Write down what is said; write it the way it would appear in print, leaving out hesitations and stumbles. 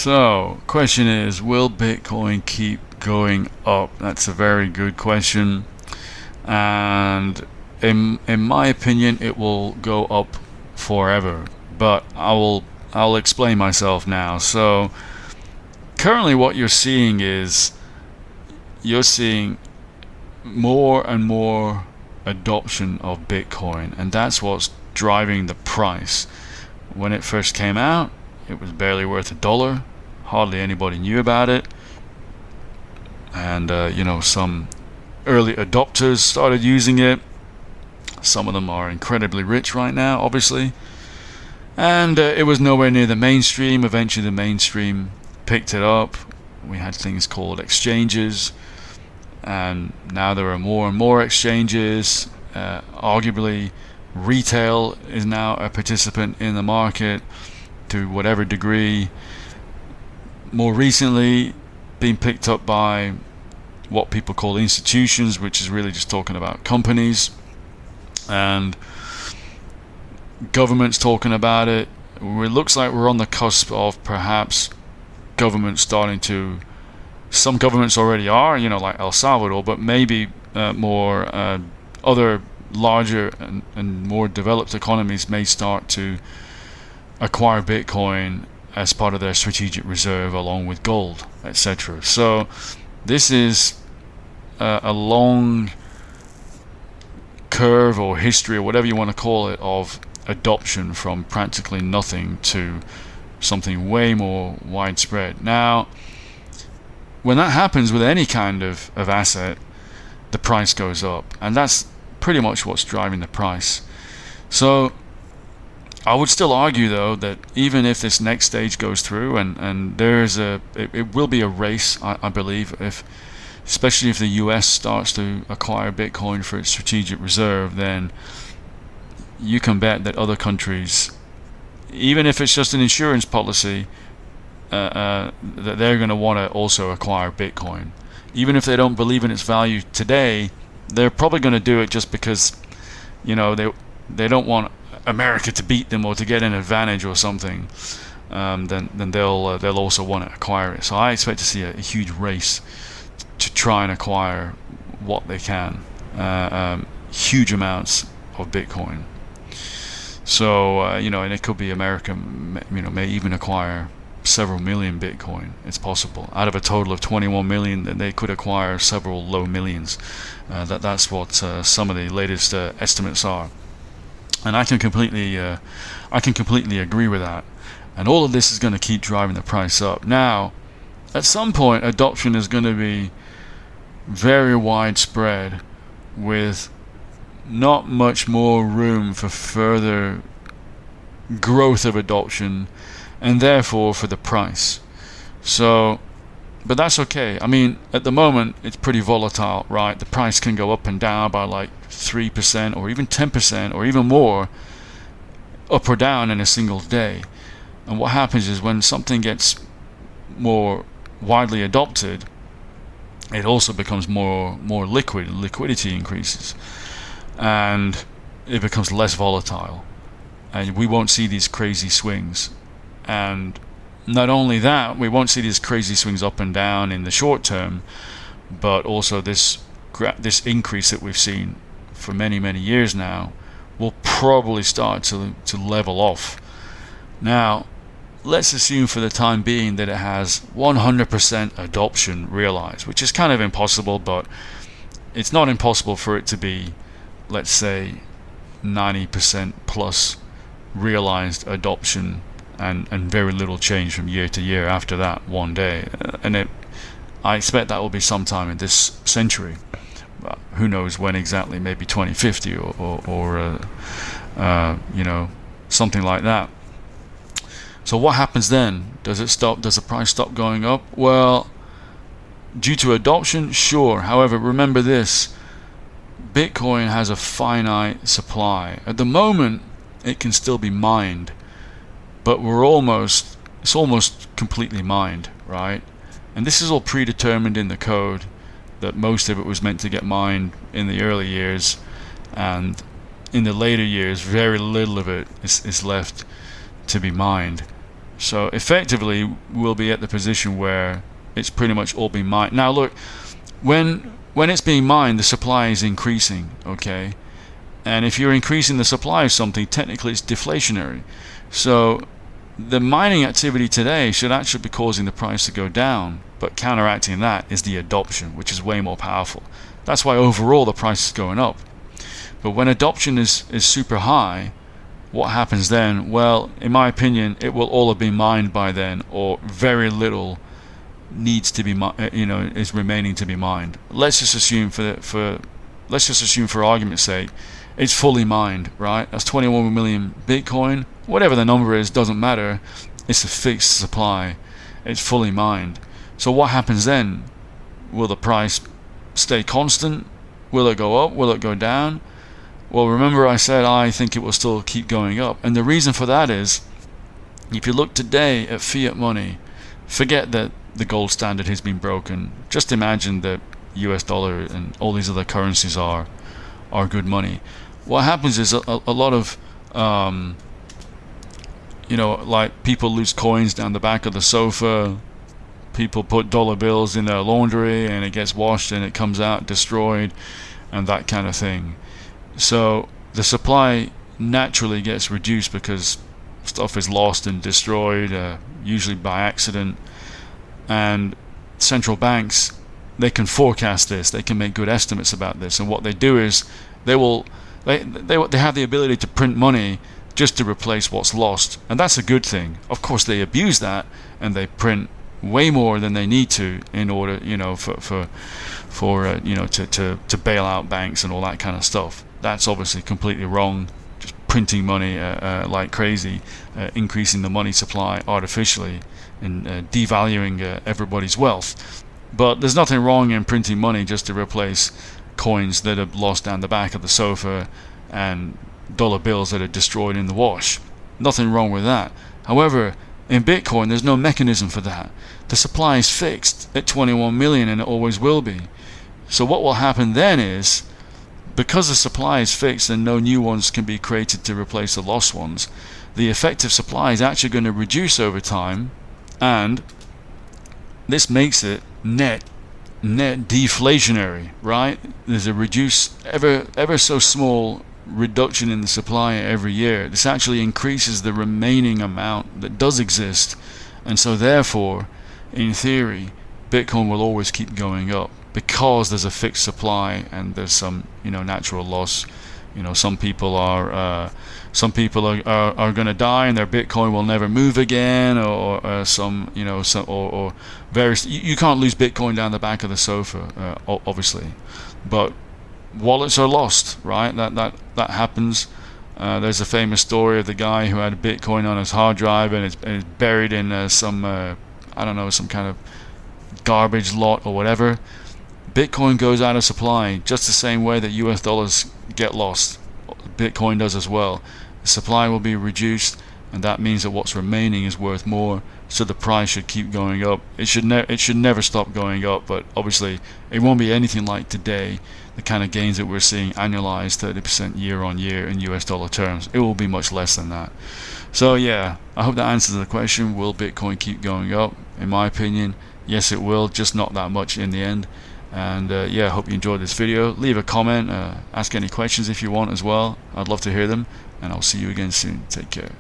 So, question is, will Bitcoin keep going up? That's a very good question. And in my opinion, it will go up forever. But I'll explain myself now. So, currently what you're seeing more and more adoption of Bitcoin, and that's what's driving the price. When it first came out, it was barely worth $1. Hardly anybody knew about it, and some early adopters started using it. Some of them are incredibly rich right now, obviously, and it was nowhere near the mainstream. Eventually the mainstream picked it up. We had things called exchanges, and now there are more and more exchanges. Arguably retail is now a participant in the market to whatever degree. More recently being picked up by what people call institutions, which is really just talking about companies, and governments talking about it. It looks like we're on the cusp of perhaps governments starting to, some governments already are, like El Salvador, but maybe more other larger and more developed economies may start to acquire Bitcoin as part of their strategic reserve along with gold, etc. So this is a long curve or history or whatever you want to call it of adoption from practically nothing to something way more widespread. Now, when that happens with any kind of asset, the price goes up, and that's pretty much what's driving the price. So I would still argue, though, that even if this next stage goes through, and it will be a race, I believe, especially if the US starts to acquire Bitcoin for its strategic reserve, then you can bet that other countries, even if it's just an insurance policy, that they're going to want to also acquire Bitcoin. Even if they don't believe in its value today, they're probably going to do it just because, they don't want America to beat them or to get an advantage or something. Then they'll also want to acquire it. So I expect to see a huge race to try and acquire what they can, huge amounts of Bitcoin. So and it could be America, may even acquire several million Bitcoin. It's possible. Out of a total of 21 million, that they could acquire several low millions. That's what some of the latest estimates are, and I can completely agree with that. And all of this is going to keep driving the price up. Now, at some point, adoption is going to be very widespread, with not much more room for further growth of adoption, and therefore for the price. So, but that's okay. I mean, at the moment it's pretty volatile, right? The price can go up and down by like 3% or even 10% or even more, up or down in a single day. And what happens is, when something gets more widely adopted, it also becomes more liquid, and liquidity increases, and it becomes less volatile, and we won't see these crazy swings. And not only that, we won't see these crazy swings up and down in the short term, but also this increase that we've seen for many years now will probably start to level off. Now, let's assume for the time being that it has 100% adoption realized, which is kind of impossible, but it's not impossible for it to be, let's say, 90% plus realized adoption, and very little change from year to year after that one day. I expect that will be sometime in this century. Who knows when exactly? Maybe 2050 or something like that. So what happens then? Does it stop? Does the price stop going up? Well, due to adoption, sure. However, remember this: Bitcoin has a finite supply. At the moment, it can still be mined, but it's almost completely mined, right? And this is all predetermined in the code, that most of it was meant to get mined in the early years, and in the later years very little of it is left to be mined. So effectively, we'll be at the position where it's pretty much all being mined. Now look, when it's being mined, the supply is increasing, okay? And if you're increasing the supply of something, technically it's deflationary. So the mining activity today should actually be causing the price to go down, but counteracting that is the adoption, which is way more powerful. That's why overall the price is going up. But when adoption is super high, what happens then? Well, in my opinion, it will all have been mined by then, or very little needs to be, is remaining to be mined. Let's just assume for argument's sake, it's fully mined, right? That's 21 million Bitcoin. Whatever the number is, doesn't matter. It's a fixed supply. It's fully mined. So what happens then? Will the price stay constant? Will it go up? Will it go down? Well, remember I said I think it will still keep going up. And the reason for that is, if you look today at fiat money, forget that the gold standard has been broken. Just imagine that US dollar and all these other currencies are good money. What happens is a lot of like people lose coins down the back of the sofa. People put dollar bills in their laundry and it gets washed and it comes out destroyed and that kind of thing. So the supply naturally gets reduced because stuff is lost and destroyed, usually by accident. And central banks, they can forecast this, they can make good estimates about this, and what they do is they have the ability to print money just to replace what's lost, and that's a good thing. Of course they abuse that and they print way more than they need to in order, to bail out banks and all that kind of stuff. That's obviously completely wrong. Just printing money like crazy, increasing the money supply artificially, and devaluing everybody's wealth. But there's nothing wrong in printing money just to replace coins that are lost down the back of the sofa and dollar bills that are destroyed in the wash. Nothing wrong with that. However, in Bitcoin there's no mechanism for that. The supply is fixed at 21 million and it always will be. So what will happen then is, because the supply is fixed and no new ones can be created to replace the lost ones, the effective supply is actually going to reduce over time, and this makes it net deflationary, right? There's a ever so small reduction in the supply every year. This actually increases the remaining amount that does exist, and so therefore, in theory, Bitcoin will always keep going up because there's a fixed supply and there's some natural loss. Some people are going to die and their Bitcoin will never move again, or various. You can't lose Bitcoin down the back of the sofa, obviously, but wallets are lost, right? That happens. There's a famous story of the guy who had a Bitcoin on his hard drive and it's buried in some kind of garbage lot or whatever. Bitcoin goes out of supply just the same way that US dollars get lost. Bitcoin does as well. The supply will be reduced, and that means that what's remaining is worth more, so the price should keep going up. It should never stop going up, but obviously it won't be anything like today, the kind of gains that we're seeing annualized 30% year on year in US dollar terms. It will be much less than that. So yeah, I hope that answers the question. Will Bitcoin keep going up? In my opinion, yes it will, just not that much in the end. And I hope you enjoyed this video. Leave a comment, ask any questions if you want as well. I'd love to hear them, and I'll see you again soon. Take care.